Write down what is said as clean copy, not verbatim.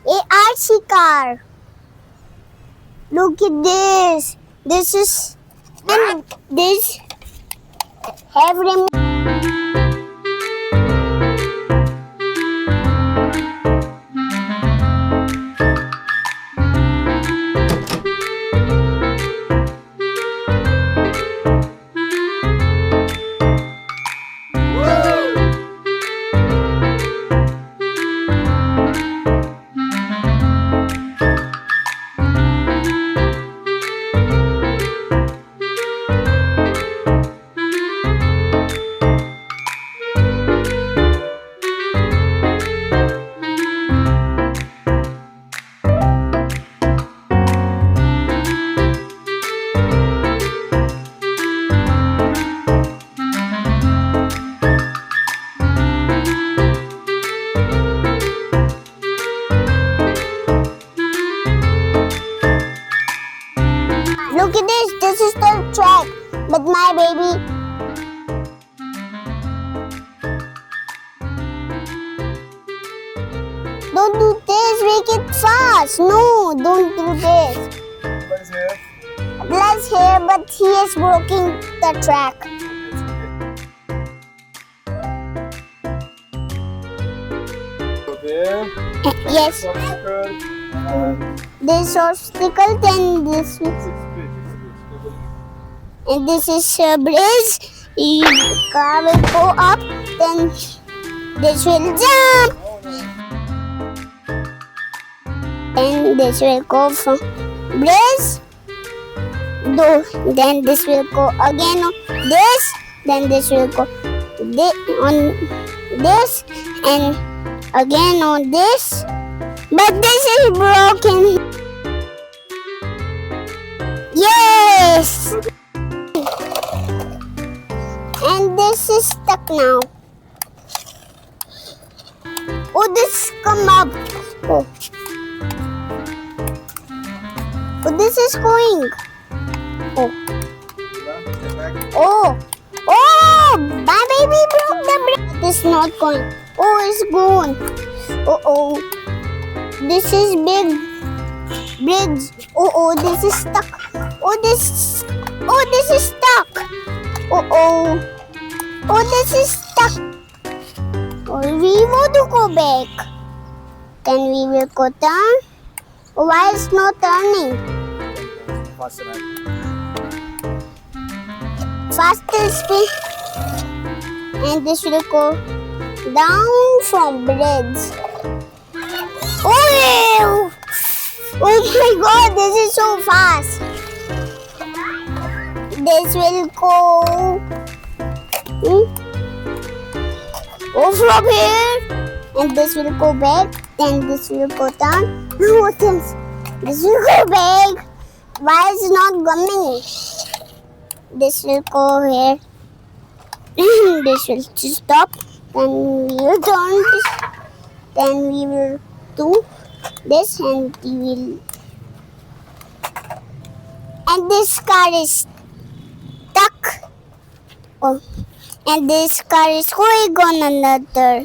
A RC car. Look at this. This is and this have remote. Look at this. This is the track with my baby. Don't do this. Make it fast. No, don't do this. What's here? Blood's here, but he is broken the track. So there. Yes. Obstacle. This obstacle, then this, and this is a bridge. The car will go up, then this will jump, and this will go from bridge. Then this will go again on this, then this will go on this, and again on this. But this is broken. Yes! And this is stuck now. Oh, this come up. Oh. Oh, this is going. Oh. Oh. Oh! My baby broke the bridge. This is not going. Oh, it's gone. Oh. This is big bridge. Oh, this is stuck. Oh, this is stuck. Oh, this is stuck. Oh, we want to go back. Then we will go turn. Oh, why it's not turning? Faster speed. And this will go down from bridge. Oh my God, this is so fast. This will go from here, and this will go back, then this will go down. What else? This will go back. Why is it not coming? This will go here. This will stop. Then we will turn this. Then we will do this, and we will. And this car is stuck. Oh, and this car is going on another